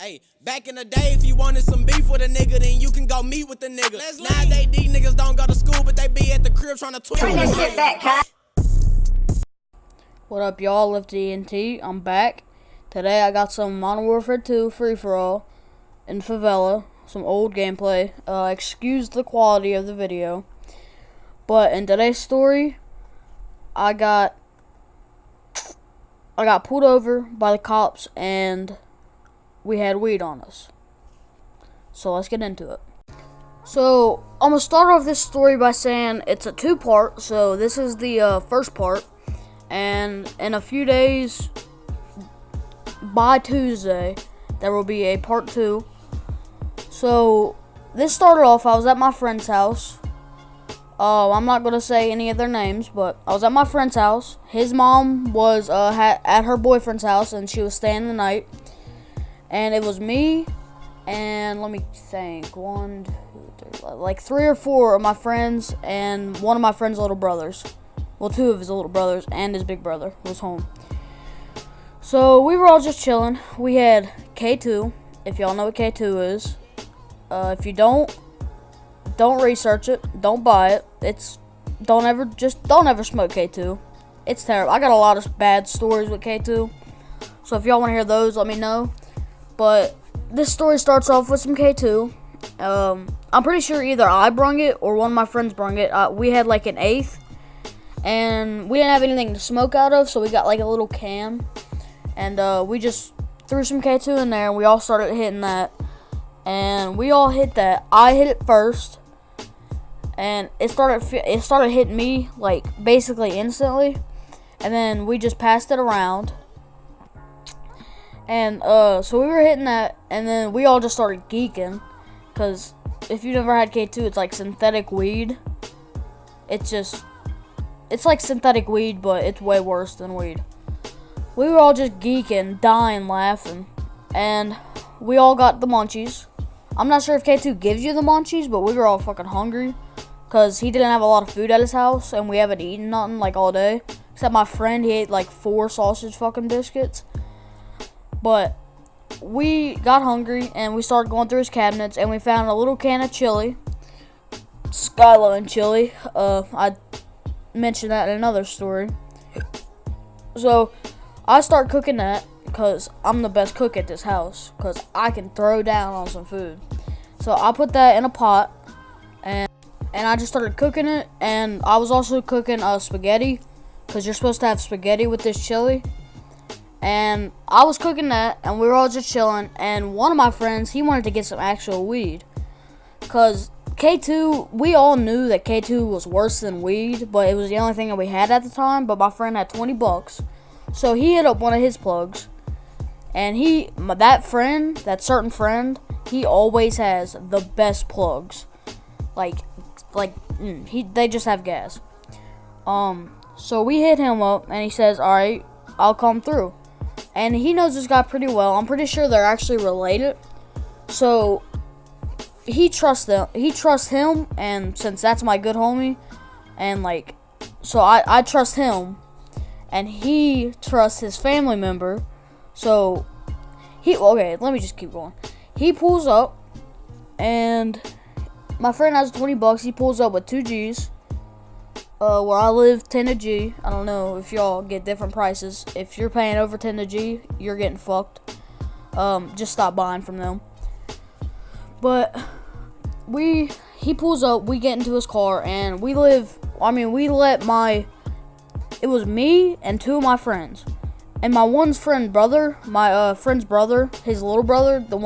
Hey, back in the day, if you wanted some beef with a nigga, then you can go meet with the nigga. Nowadays, these niggas don't go to school, but they be at the crib trying to tweet. Bring that shit back, Kyle. What up, y'all? Lifty ENT. I'm back. Today I got some Modern Warfare 2 free-for-all in Favela. Some old gameplay. Excuse the quality of the video. But in today's story, I got pulled over by the cops and we had weed on us. So let's get into it. So I'm gonna start off this story by saying it's a two-part. So this is the first part, and in a few days, by Tuesday, there will be a part 2. So this started off, I was at my friend's house. I'm not gonna say any of their names, but I was at my friend's house. His mom was at her boyfriend's house, and she was staying the night. And it was me, and let me think, 1, 2, 3, like 3 or 4 of my friends, and one of my friend's little brothers. Well, 2 of his little brothers, and his big brother was home. So we were all just chilling. We had K2, if y'all know what K2 is. If you don't research it, don't buy it. Don't ever smoke K2. It's terrible. I got a lot of bad stories with K2. So if y'all want to hear those, let me know. But this story starts off with some K2. I'm pretty sure either I brung it or one of my friends brung it. We had like an 1/8, and we didn't have anything to smoke out of, so we got like a little can, and we just threw some K2 in there, and we all started hitting that, and we all hit that. I hit it first, and it started hitting me like basically instantly, and then we just passed it around. And so we were hitting that, and then we all just started geeking, because if you never had K2, it's like synthetic weed. It's like synthetic weed, but it's way worse than weed. We were all just geeking, dying, laughing, and we all got the munchies. I'm not sure if K2 gives you the munchies, but we were all fucking hungry, because he didn't have a lot of food at his house, and we haven't eaten nothing like all day, except my friend, he ate like 4 sausage fucking biscuits. But we got hungry, and we started going through his cabinets, and we found a little can of chili, Skyline chili. I mentioned that in another story. So I start cooking that, because I'm the best cook at this house, because I can throw down on some food. So I put that in a pot, and I just started cooking it, and I was also cooking spaghetti, because you're supposed to have spaghetti with this chili. And I was cooking that, and we were all just chilling, and one of my friends, he wanted to get some actual weed, because K2, we all knew that K2 was worse than weed, but it was the only thing that we had at the time. But my friend had $20, so he hit up one of his plugs, and that certain friend, he always has the best plugs, they just have gas. So we hit him up, and he says, alright, I'll come through. And he knows this guy pretty well. I'm pretty sure they're actually related. So he trusts him, and since that's my good homie, and so I trust him, and he trusts his family member. So let me just keep going. He pulls up, and my friend has $20. He pulls up with 2 G's. Where I live, 10 a G. I don't know if y'all get different prices. If you're paying over 10 a G, you're getting fucked. Just stop buying from them. But he pulls up, we get into his car, and it was me and 2 of my friends. And my friend's brother, his little brother, the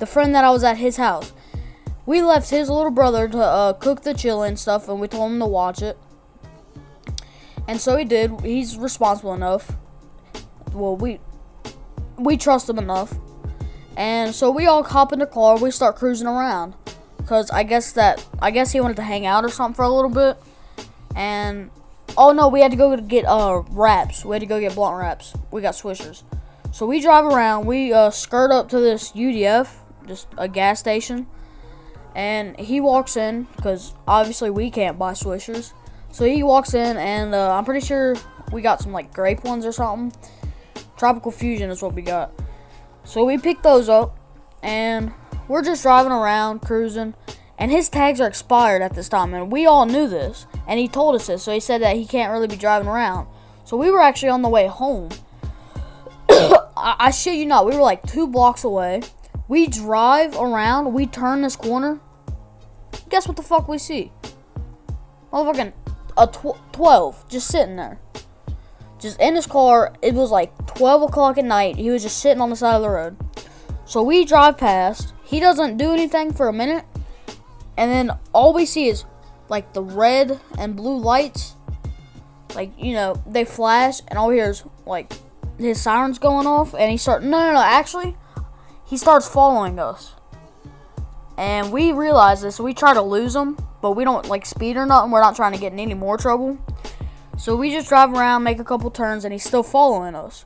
friend that I was at his house. We left his little brother to cook the chili and stuff, and we told him to watch it. And so he did. He's responsible enough. Well, we trust him enough. And so we all hop in the car. We start cruising around, because I guess he wanted to hang out or something for a little bit. And oh no, we had to go get wraps. We had to go get blunt wraps. We got Swishers. So we drive around. We skirt up to this UDF, just a gas station. And he walks in, because obviously we can't buy Swishers. So he walks in, and I'm pretty sure we got some like grape ones or something. Tropical Fusion is what we got. So we picked those up, and we're just driving around, cruising, and his tags are expired at this time, and we all knew this, and he told us this, so he said that he can't really be driving around. So we were actually on the way home. I shit you not, we were like 2 blocks away. We drive around, we turn this corner. Guess what the fuck we see? Motherfucking a 12 just sitting there. Just in his car. It was like 12 o'clock at night. He was just sitting on the side of the road. So we drive past. He doesn't do anything for a minute. And then all we see is like the red and blue lights. Like, you know, they flash. And all we hear is like his sirens going off. And he starts, no, actually, he starts following us. And we realize this, so we try to lose him, but we don't like speed or nothing. We're not trying to get in any more trouble. So we just drive around, make a couple turns, and he's still following us.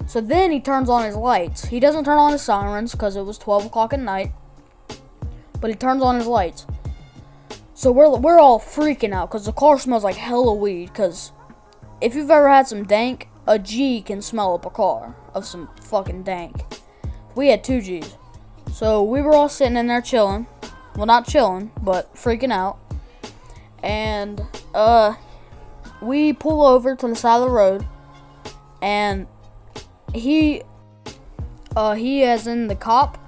So then he turns on his lights. He doesn't turn on his sirens because it was 12 o'clock at night, but he turns on his lights. So we're all freaking out because the car smells like hella weed. Because if you've ever had some dank, a G can smell up a car of some fucking dank. We had 2 Gs. So we were all sitting in there chilling. Well, not chilling, but freaking out. And we pull over to the side of the road. And he as in the cop,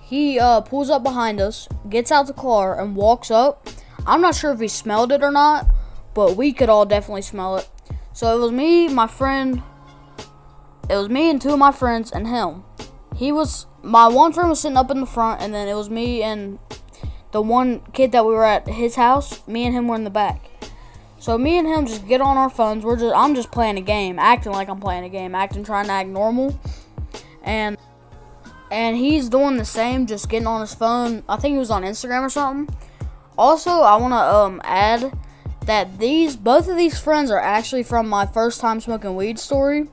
he pulls up behind us, gets out the car, and walks up. I'm not sure if he smelled it or not, but we could all definitely smell it. So it was me, my friend. It was me and 2 of my friends and him. My one friend was sitting up in the front, and then it was me and the one kid that we were at his house. Me and him were in the back. So me and him just get on our phones. I'm just playing a game, acting like I'm playing a game, trying to act normal. And he's doing the same, just getting on his phone. I think he was on Instagram or something. Also, I want to add that both of these friends are actually from my first time smoking weed story.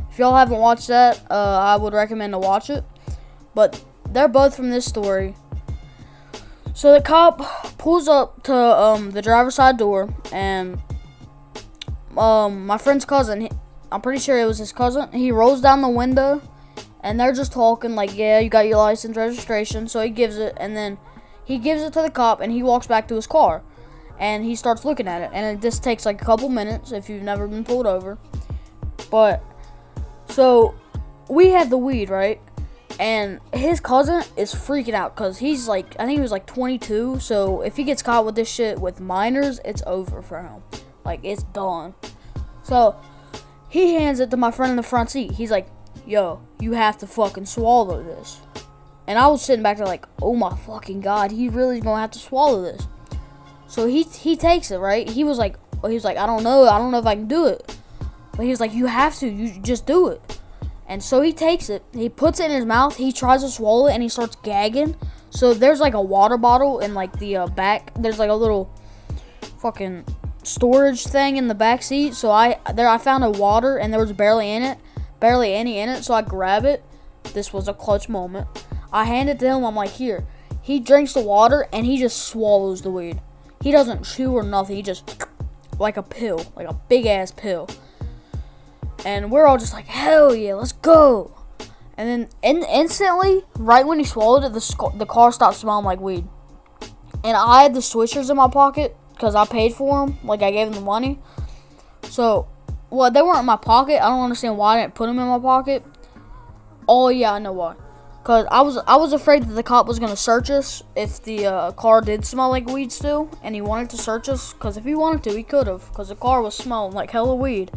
If y'all haven't watched that, I would recommend to watch it. But they're both from this story. So the cop pulls up to the driver's side door, and my friend's cousin, I'm pretty sure it was his cousin, he rolls down the window, and they're just talking like, yeah, you got your license, registration. So he gives it, and then he gives it to the cop, and he walks back to his car, and he starts looking at it. And it just takes like a couple minutes if you've never been pulled over. But so we had the weed, right? And his cousin is freaking out because he's like, I think he was like 22. So if he gets caught with this shit with minors, it's over for him. Like, it's done. So he hands it to my friend in the front seat. He's like, yo, you have to fucking swallow this. And I was sitting back there like, oh my fucking God, he really is going to have to swallow this. So he takes it, right? He was like, I don't know if I can do it. But he was like, you have to, you just do it. And so he takes it, he puts it in his mouth, he tries to swallow it, and he starts gagging. So there's like a water bottle in like the back. There's like a little fucking storage thing in the back seat. So I found a water, and there was barely any in it. So I grab it. This was a clutch moment. I hand it to him. I'm like, here. He drinks the water, and he just swallows the weed. He doesn't chew or nothing. He just, like a pill, like a big ass pill. And we're all just like, hell yeah, let's go. And then instantly, right when he swallowed it, the car stopped smelling like weed. And I had the swishers in my pocket because I paid for them. Like, I gave him the money. So, well, they weren't in my pocket. I don't understand why I didn't put them in my pocket. Oh, yeah, I know why. Because I was afraid that the cop was going to search us if the car did smell like weed still. And he wanted to search us. Because if he wanted to, he could have. Because the car was smelling like hella weed.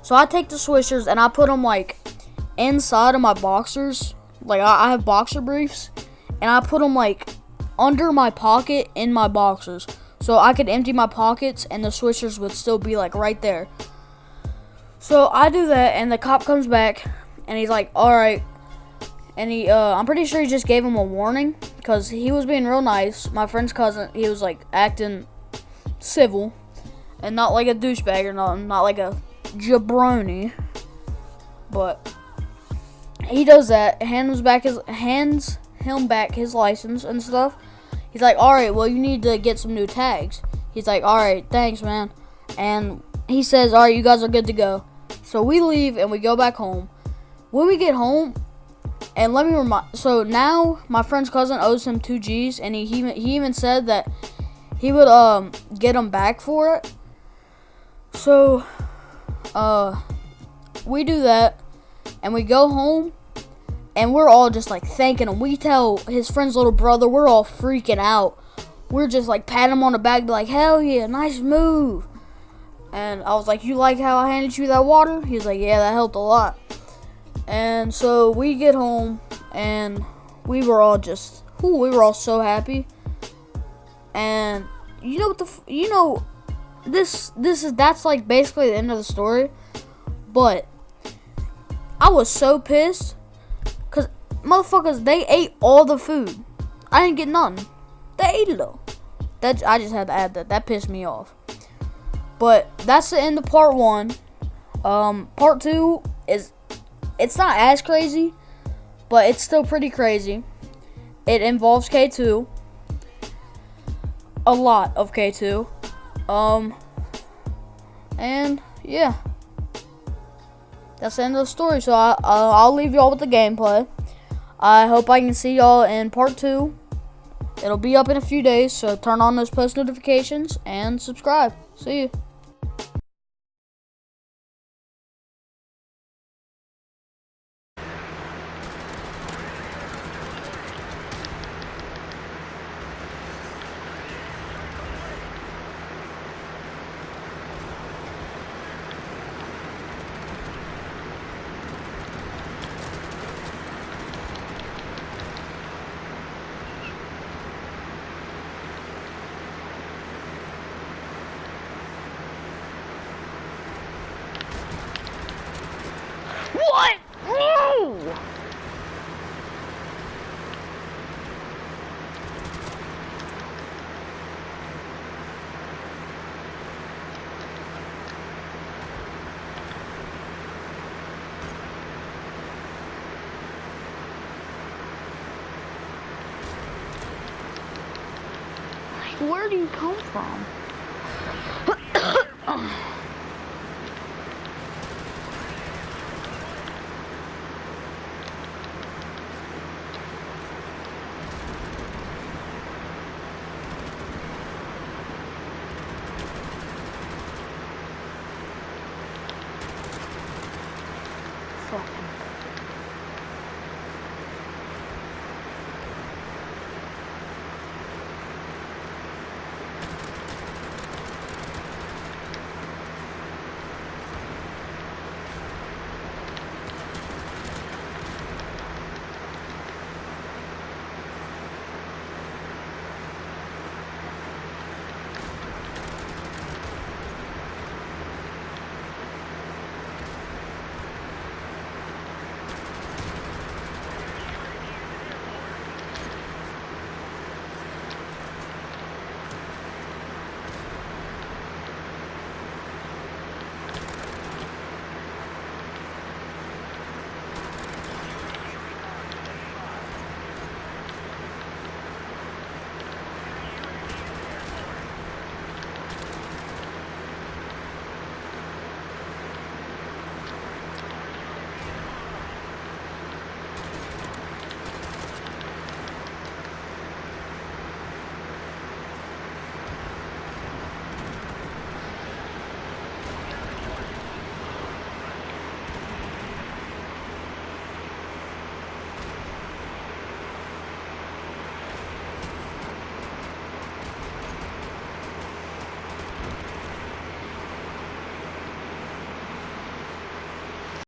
So I take the swishers and I put them like inside of my boxers. Like I have boxer briefs. And I put them like under my pocket in my boxers. So I could empty my pockets and the swishers would still be like right there. So I do that and the cop comes back and he's like, alright. And I'm pretty sure he just gave him a warning. Because he was being real nice. My friend's cousin, he was like acting civil. And not like a douchebag or nothing. Not like a jabroni, but he does that. Hands him back his license and stuff. He's like, all right, well, you need to get some new tags. He's like, all right, thanks, man. And he says, all right, you guys are good to go. So we leave and we go back home. When we get home, And let me remind. So now my friend's cousin owes him 2 G's, and he even said that he would get him back for it. So we do that, and we go home, and we're all just like thanking him. We tell his friend's little brother, we're all freaking out. We're just like patting him on the back, be like, hell yeah, nice move. And I was like, you like how I handed you that water? He was like, yeah, that helped a lot. And so we get home, and we were all just, we were all so happy. And you know what that's like basically the end of the story. But I was so pissed, cause motherfuckers, they ate all the food. I didn't get none. They ate it all. I just had to add that. That pissed me off. But that's the end of part 1. Part 2 it's not as crazy, but it's still pretty crazy. It involves K2. A lot of K2. And yeah. That's the end of the story. So I'll leave y'all with the gameplay. I hope I can see y'all in part 2. It'll be up in a few days, so turn on those post notifications and subscribe. See you. What? No! Where do you come from?